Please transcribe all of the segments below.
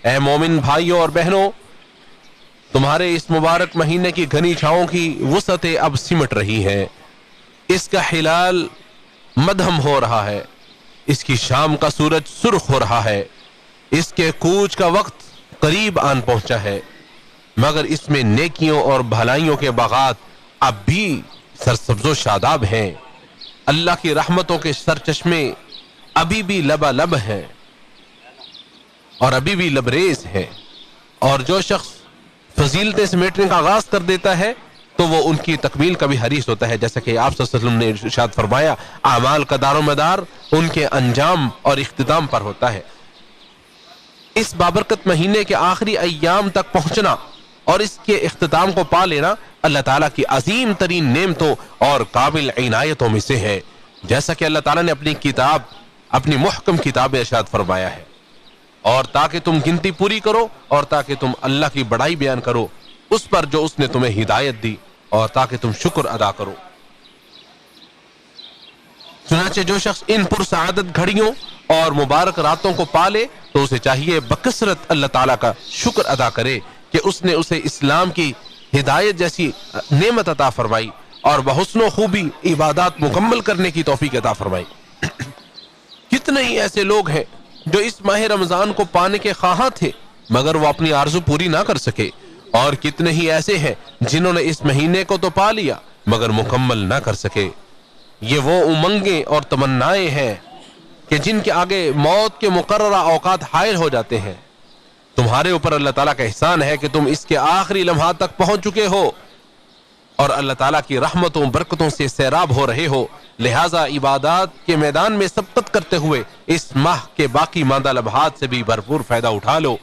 اے مومن بھائیوں اور بہنوں، تمہارے اس مبارک مہینے کی گھنی چھاؤں کی وسعتیں اب سمٹ رہی ہیں، اس کا ہلال مدھم ہو رہا ہے، اس کی شام کا سورج سرخ ہو رہا ہے، اس کے کوچ کا وقت قریب آن پہنچا ہے، مگر اس میں نیکیوں اور بھلائیوں کے باغات اب بھی سرسبز و شاداب ہیں، اللہ کی رحمتوں کے سرچشمے ابھی بھی لبالب ہیں اور ابھی بھی لبریز ہیں، اور جو شخص فضیلتیں سمیٹنے کا آغاز کر دیتا ہے تو وہ ان کی تکمیل کا بھی حریص ہوتا ہے، جیسا کہ آپ صلی اللہ علیہ وسلم نے ارشاد فرمایا اعمال کا دار و مدار ان کے انجام اور اختتام پر ہوتا ہے۔ اس بابرکت مہینے کے آخری ایام تک پہنچنا اور اس کے اختتام کو پا لینا اللہ تعالیٰ کی عظیم ترین نعمتوں اور کامل عنایتوں میں سے ہے، جیسا کہ اللہ تعالیٰ نے اپنی محکم کتاب میں ارشاد فرمایا ہے، اور تاکہ تم گنتی پوری کرو اور تاکہ تم اللہ کی بڑائی بیان کرو اس پر جو اس نے تمہیں ہدایت دی، اور تاکہ تم شکر ادا کرو۔ چنانچہ جو شخص ان پرسعادت گھڑیوں اور مبارک راتوں کو پالے تو اسے چاہیے بکثرت اللہ تعالیٰ کا شکر ادا کرے کہ اس نے اسے اسلام کی ہدایت جیسی نعمت عطا فرمائی اور بحسن و خوبی عبادات مکمل کرنے کی توفیق عطا فرمائی۔ کتنے ہی ایسے لوگ ہیں جو اس ماہ رمضان کو پانے کے خواہاں تھے مگر وہ اپنی آرزو پوری نہ کر سکے، اور کتنے ہی ایسے ہیں جنہوں نے اس مہینے کو تو پا لیا مگر مکمل نہ کر سکے۔ یہ وہ امنگیں اور تمنائیں ہیں کہ جن کے آگے موت کے مقررہ اوقات حائل ہو جاتے ہیں۔ تمہارے اوپر اللہ تعالیٰ کا احسان ہے کہ تم اس کے آخری لمحات تک پہنچ چکے ہو اور اللہ تعالیٰ کی رحمتوں برکتوں سے سیراب ہو رہے ہو، لہٰذا عبادات کے میدان میں سبقت کرتے ہوئے اس ماہ کے باقی ماندہ لمحات سے بھی بھرپور فائدہ اٹھا لو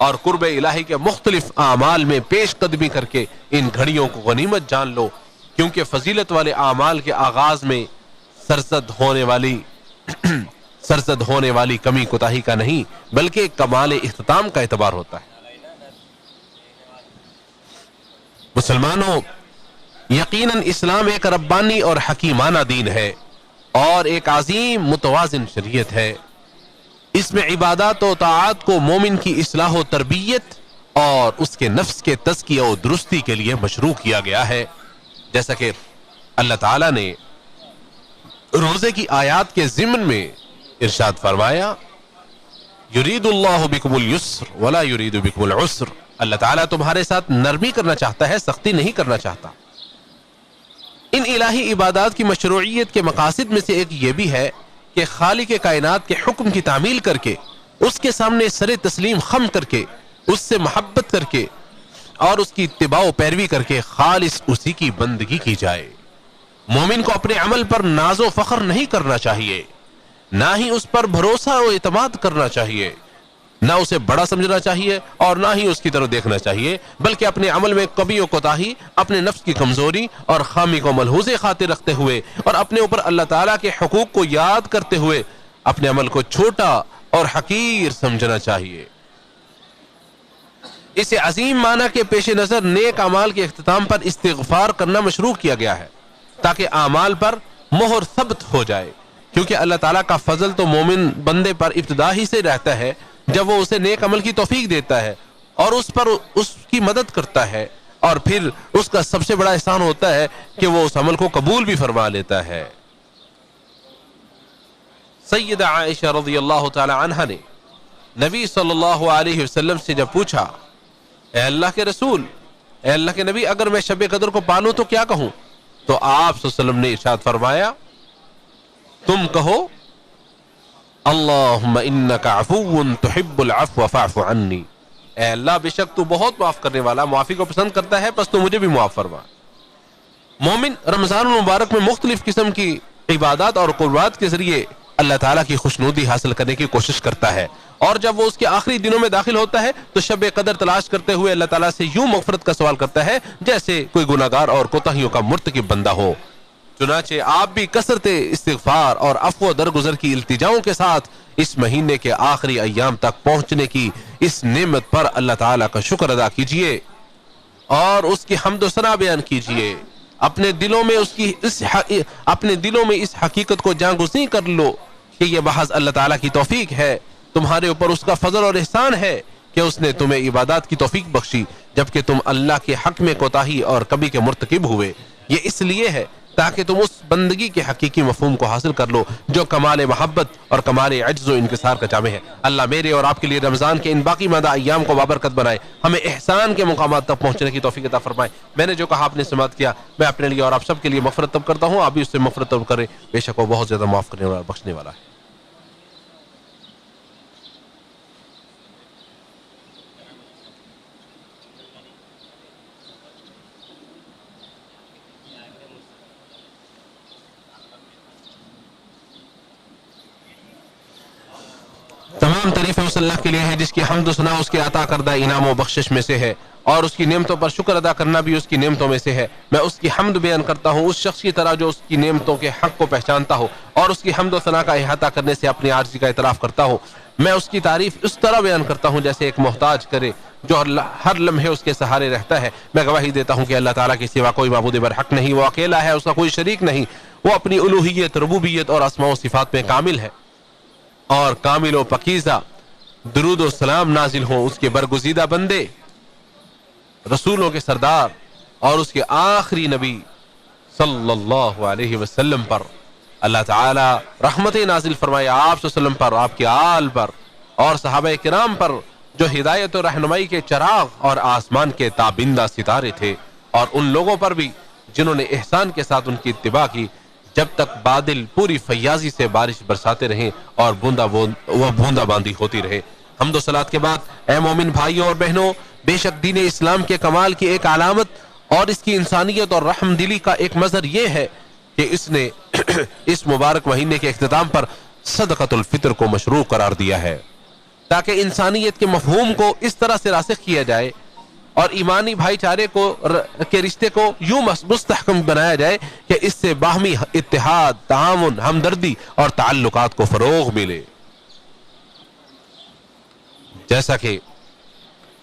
اور قرب الہی کے مختلف اعمال میں پیش قدمی کر کے ان گھڑیوں کو غنیمت جان لو، کیونکہ فضیلت والے اعمال کے آغاز میں سرزد ہونے والی کمی کوتاہی کا نہیں بلکہ کمال اختتام کا اعتبار ہوتا ہے۔ مسلمانوں، یقیناً اسلام ایک ربانی اور حکیمانہ دین ہے اور ایک عظیم متوازن شریعت ہے۔ اس میں عبادات و طاعات کو مومن کی اصلاح و تربیت اور اس کے نفس کے تزکیہ و درستی کے لیے مشروع کیا گیا ہے، جیسا کہ اللہ تعالیٰ نے روزے کی آیات کے ضمن میں ارشاد فرمایا یرید اللہ بکم اليسر ولا یرید بکم العسر، اللہ تعالیٰ تمہارے ساتھ نرمی کرنا چاہتا ہے، سختی نہیں کرنا چاہتا۔ ان الہی عبادات کی مشروعیت کے مقاصد میں سے ایک یہ بھی ہے کہ خالق کائنات کے حکم کی تعمیل کر کے، اس کے سامنے سر تسلیم خم کر کے، اس سے محبت کر کے اور اس کی اتباع و پیروی کر کے خالص اسی کی بندگی کی جائے۔ مومن کو اپنے عمل پر ناز و فخر نہیں کرنا چاہیے، نہ ہی اس پر بھروسہ و اعتماد کرنا چاہیے، نہ اسے بڑا سمجھنا چاہیے اور نہ ہی اس کی طرف دیکھنا چاہیے، بلکہ اپنے عمل میں کمی و کوتاہی، اپنے نفس کی کمزوری اور خامی کو ملحوظ خاطر رکھتے ہوئے اور اپنے اوپر اللہ تعالیٰ کے حقوق کو یاد کرتے ہوئے اپنے عمل کو چھوٹا اور حقیر سمجھنا چاہیے۔ اسے عظیم معنی کے پیش نظر نیک اعمال کے اختتام پر استغفار کرنا مشروع کیا گیا ہے تاکہ اعمال پر مہر ثبت ہو جائے، کیونکہ اللہ تعالیٰ کا فضل تو مومن بندے پر ابتدا ہی سے رہتا ہے جب وہ اسے نیک عمل کی توفیق دیتا ہے اور اس پر اس کی مدد کرتا ہے، اور پھر اس کا سب سے بڑا احسان ہوتا ہے کہ وہ اس عمل کو قبول بھی فرما لیتا ہے۔ سیدہ عائشہ رضی اللہ تعالی عنہ نے نبی صلی اللہ علیہ وسلم سے جب پوچھا اے اللہ کے رسول، اے اللہ کے نبی، اگر میں شب قدر کو پالوں تو کیا کہوں؟ تو آپ صلی اللہ علیہ وسلم نے ارشاد فرمایا تم کہو اللہم انک عفو تحب العفو فاعف عنی، اے اللہ بے شک تو بہت معاف کرنے والا، معافی کو پسند کرتا ہے، پس تو مجھے بھی معاف فرما۔ مومن رمضان المبارک میں مختلف قسم کی عبادات اور قربات کے ذریعے اللہ تعالیٰ کی خوشنودی حاصل کرنے کی کوشش کرتا ہے، اور جب وہ اس کے آخری دنوں میں داخل ہوتا ہے تو شب قدر تلاش کرتے ہوئے اللہ تعالیٰ سے یوں مغفرت کا سوال کرتا ہے جیسے کوئی گناہگار اور کوتاہیوں کا مرتکب بندہ ہو۔ چنانچہ آپ بھی کثرت استغفار اور عفو و درگزر کی التجاؤں کے ساتھ اس مہینے کے آخری ایام تک پہنچنے کی اس نعمت پر اللہ تعالیٰ کا شکر ادا کیجئے اور اس کی حمد و ثنا بیان کیجئے۔ اپنے دلوں میں اس حقیقت کو جاگزین کر لو کہ یہ محض اللہ تعالیٰ کی توفیق ہے، تمہارے اوپر اس کا فضل اور احسان ہے کہ اس نے تمہیں عبادات کی توفیق بخشی جبکہ تم اللہ کے حق میں کوتاہی اور کبھی کے مرتکب ہوئے. یہ اس لیے ہے تاکہ تم اس بندگی کے حقیقی مفہوم کو حاصل کر لو جو کمال محبت اور کمال عجز و انکسار کا جامع ہے. اللہ میرے اور آپ کے لیے رمضان کے ان باقی مادہ ایام کو بابرکت بنائے, ہمیں احسان کے مقامات تک پہنچنے کی توفیق عطا فرمائے. میں نے جو کہا آپ نے سماعت کیا, میں اپنے لیے اور آپ سب کے لیے مغفرت طلب کرتا ہوں, آپ بھی اس سے مغفرت طلب کریں, بے شک وہ بہت زیادہ معاف کرنے والا بخشنے والا ہے. تمام تعریفیں اس اللہ کے لیے ہے جس کی حمد و ثنا اس کے عطا کردہ انعام و بخشش میں سے ہے, اور اس کی نعمتوں پر شکر ادا کرنا بھی اس کی نعمتوں میں سے ہے. میں اس کی حمد بیان کرتا ہوں اس شخص کی طرح جو اس کی نعمتوں کے حق کو پہچانتا ہو اور اس کی حمد و ثنا کا احاطہ کرنے سے اپنی عاجزی کا اعتراف کرتا ہو. میں اس کی تعریف اس طرح بیان کرتا ہوں جیسے ایک محتاج کرے جو ہر لمحے اس کے سہارے رہتا ہے. میں گواہی دیتا ہوں کہ اللہ تعالیٰ کے سوا کوئی معبود برحق نہیں, وہ اکیلا ہے, اس کا کوئی شریک نہیں, وہ اپنی الوہیت, ربوبیت اور اسماء و صفات میں کامل ہے اور کامل و پاکیزہ. درود و سلام نازل ہوں اس کے برگزیدہ بندے, رسولوں کے سردار اور اس کے آخری نبی صلی اللہ علیہ وسلم پر. اللہ تعالی رحمت نازل فرمائے آپ صلی اللہ علیہ وسلم پر, آپ کے آل پر اور صحابہ کرام پر جو ہدایت و رہنمائی کے چراغ اور آسمان کے تابندہ ستارے تھے, اور ان لوگوں پر بھی جنہوں نے احسان کے ساتھ ان کی اتباع کی جب تک بادل پوری فیاضی سے بارش برساتے رہیں اور بوندا باندی ہوتی رہے. حمد و صلات کے بعد اے مومن بھائیوں اور بہنوں, بے شک دین اسلام کے کمال کی ایک علامت اور اس کی انسانیت اور رحم دلی کا ایک مظہر یہ ہے کہ اس نے اس مبارک مہینے کے اختتام پر صدقۃ الفطر کو مشروع قرار دیا ہے تاکہ انسانیت کے مفہوم کو اس طرح سے راسخ کیا جائے اور ایمانی بھائی چارے کے رشتے کو یوں مستحکم بنایا جائے کہ اس سے باہمی اتحاد, تعاون, ہمدردی اور تعلقات کو فروغ ملے. جیسا کہ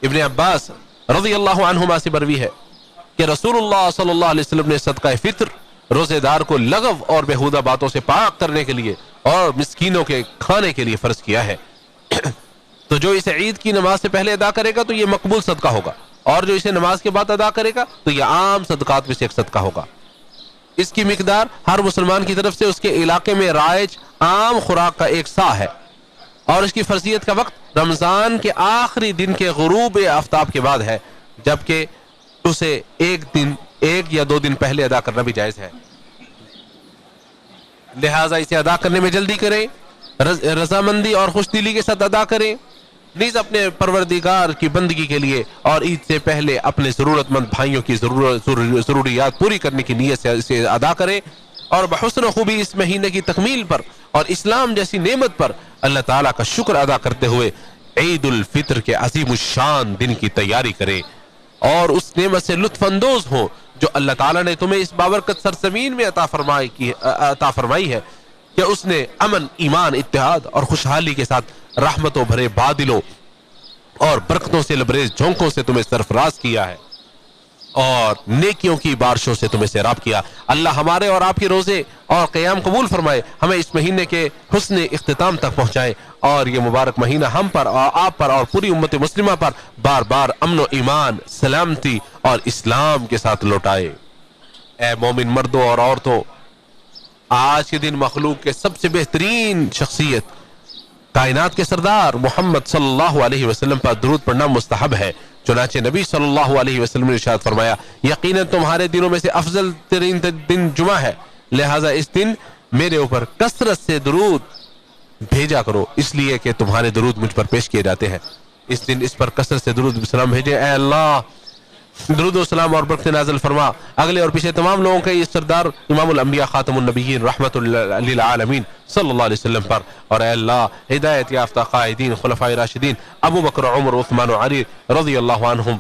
ابن عباس رضی اللہ عنہما سے بروی ہے کہ رسول اللہ صلی اللہ علیہ وسلم نے صدقہ فطر روزے دار کو لغو اور بیہودہ باتوں سے پاک کرنے کے لیے اور مسکینوں کے کھانے کے لیے فرض کیا ہے. تو جو اسے عید کی نماز سے پہلے ادا کرے گا تو یہ مقبول صدقہ ہوگا, اور جو اسے نماز کے بعد ادا کرے گا تو یہ عام صدقات میں سے ایک صدقہ ہوگا. اس کی مقدار ہر مسلمان کی طرف سے اس کے علاقے میں رائج عام خوراک کا ایک سا ہے, اور اس کی فرضیت کا وقت رمضان کے آخری دن کے غروب آفتاب کے بعد ہے, جبکہ اسے ایک یا دو دن پہلے ادا کرنا بھی جائز ہے. لہٰذا اسے ادا کرنے میں جلدی کریں, رضامندی اور خوش دلی کے ساتھ ادا کریں. نیز اپنے پروردگار کی بندگی کے لیے اور عید سے پہلے اپنے ضرورت مند بھائیوں کی ضروریات پوری کرنے کی نیت سے اسے ادا کریں, اور بحسن خوبی اس مہینے کی تکمیل پر اور اسلام جیسی نعمت پر اللہ تعالیٰ کا شکر ادا کرتے ہوئے عید الفطر کے عظیم الشان دن کی تیاری کریں اور اس نعمت سے لطف اندوز ہوں جو اللہ تعالیٰ نے تمہیں اس بابرکت سرزمین میں عطا فرمائی ہے کہ اس نے امن, ایمان, اتحاد اور خوشحالی کے ساتھ رحمتوں بھرے بادلوں اور برکتوں سے لبریز جھونکوں سے تمہیں سرفراز کیا ہے اور نیکیوں کی بارشوں سے تمہیں سیراب کیا. اللہ ہمارے اور آپ کے روزے اور قیام قبول فرمائے, ہمیں اس مہینے کے حسن اختتام تک پہنچائے, اور یہ مبارک مہینہ ہم پر اور آپ پر اور پوری امت مسلمہ پر بار بار امن و ایمان, سلامتی اور اسلام کے ساتھ لوٹائے. اے مومن مردوں اور عورتوں, آج کے دن مخلوق کے سب سے بہترین شخصیت, کائنات کے سردار محمد صلی اللہ علیہ وسلم پر درود پڑھنا مستحب ہے. چنانچہ نبی صلی اللہ علیہ وسلم نے ارشاد فرمایا, یقیناً تمہارے دنوں میں سے افضل ترین دن جمعہ ہے, لہٰذا اس دن میرے اوپر کثرت سے درود بھیجا کرو, اس لیے کہ تمہارے درود مجھ پر پیش کیے جاتے ہیں. اس دن اس پر کثرت سے درود سلام بھیجے. اے اللہ درود و سلام اور برکت نازل فرما اگلے اور پیچھے تمام لوگوں کے یہ سردار امام الانبیاء خاتم النبیین رحمت للعالمین صلی اللہ علیہ وسلم پر, اور اے اللہ ہدایت یافتہ قائدین خلفائے راشدین ابو بکر, عمر, عثمان و علی رضی اللہ عنہم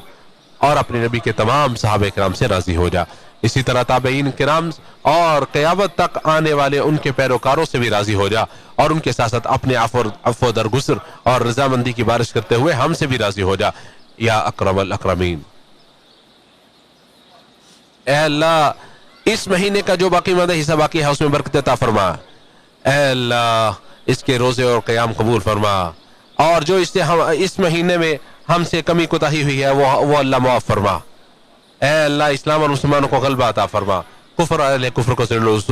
اور اپنے نبی کے تمام صحابہ کرام سے راضی ہو جا. اسی طرح تابعین کرام اور قیامت تک آنے والے ان کے پیروکاروں سے بھی راضی ہو جا, اور ان کے ساتھ ساتھ اپنے عفو درگزر اور رضامندی کی بارش کرتے ہوئے ہم سے بھی راضی ہو جا یا اکرم الاکرمین. اے اللہ اس مہینے کا جو باقی ماندہ حصہ باقی ہے اس میں برکت عطا فرما. اے اللہ اس کے روزے اور قیام قبول فرما. اور جو اس مہینے میں ہم سے کمی کوتاہی ہوئی ہے وہ اللہ معاف فرما۔ اے اللہ اسلام اور مسلمانوں کو غلبہ عطا فرما، کفر اور اہل کفر کو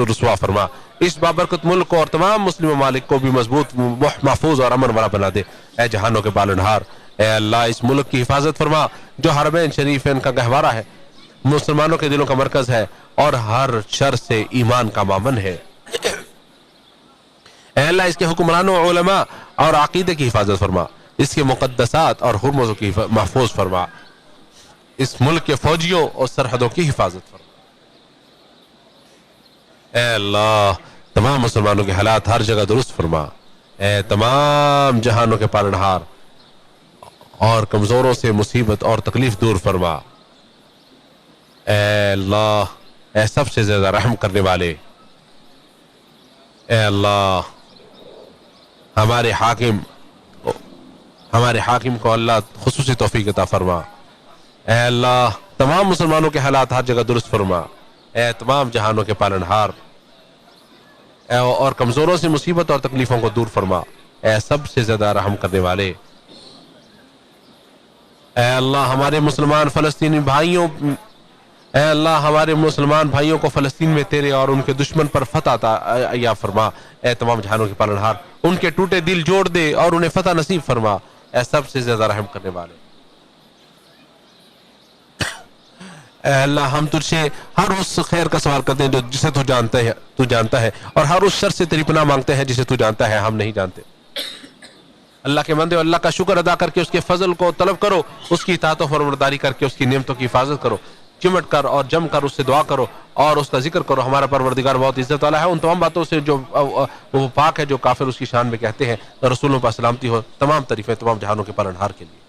رسوا فرما، اس بابرکت ملک کو اور تمام مسلم ممالک کو بھی مضبوط، محفوظ اور امن والا بنا دے۔ اے جہانوں کے پالنہار، اے اللہ اس ملک کی حفاظت فرما جو حرمین شریفین کا گہوارہ ہے، مسلمانوں کے دلوں کا مرکز ہے اور ہر شر سے ایمان کا مامن ہے۔ اے اللہ اس کے حکمرانوں، علماء اور عقیدے کی حفاظت فرما، اس کے مقدسات اور حرمتوں کی محفوظ فرما، اس ملک کے فوجیوں اور سرحدوں کی حفاظت فرما۔ اے اللہ تمام مسلمانوں کے حالات ہر جگہ درست فرما۔ اے تمام جہانوں کے پالنہار اور کمزوروں سے مصیبت اور تکلیف دور فرما۔ اے اللہ اے سب سے زیادہ رحم کرنے والے، اے اللہ ہمارے حاکم کو اللہ خصوصی توفیق عطا فرما۔ اے اللہ تمام مسلمانوں کے حالات ہر جگہ درست فرما۔ اے تمام جہانوں کے پالنہار اور کمزوروں سے مصیبت اور تکلیفوں کو دور فرما۔ اے سب سے زیادہ رحم کرنے والے، اے اللہ ہمارے مسلمان فلسطینی بھائیوں، اے اللہ ہمارے مسلمان بھائیوں کو فلسطین میں تیرے اور ان کے دشمن پر فتح عطا فرما۔ اے تمام جہانوں کے پالنہار ان کے ٹوٹے دل جوڑ دے اور انہیں فتح نصیب فرما۔ اے سب سے زیادہ رحم کرنے والے، اے اللہ ہم تجھ سے ہر اس خیر کا سوال کرتے ہیں جسے تو جانتا ہے اور ہر اس شر سے تیری پناہ مانگتے ہیں جسے تو جانتا ہے ہم نہیں جانتے۔ اللہ کے بندے اللہ کا شکر ادا کر کے اس کے فضل کو طلب کرو، اس کی اطاعت و فرمانبرداری کر کے اس کی نعمتوں کی حفاظت کرو، چمٹ کر اور جم کر اس سے دعا کرو اور اس کا ذکر کرو۔ ہمارا پروردگار بہت عزت والا ہے، ان تمام باتوں سے جو وہ پاک ہے جو کافر اس کی شان میں کہتے ہیں۔ رسولوں پر سلامتی ہو، تمام تعریفیں تمام جہانوں کے پالنہار کے لیے۔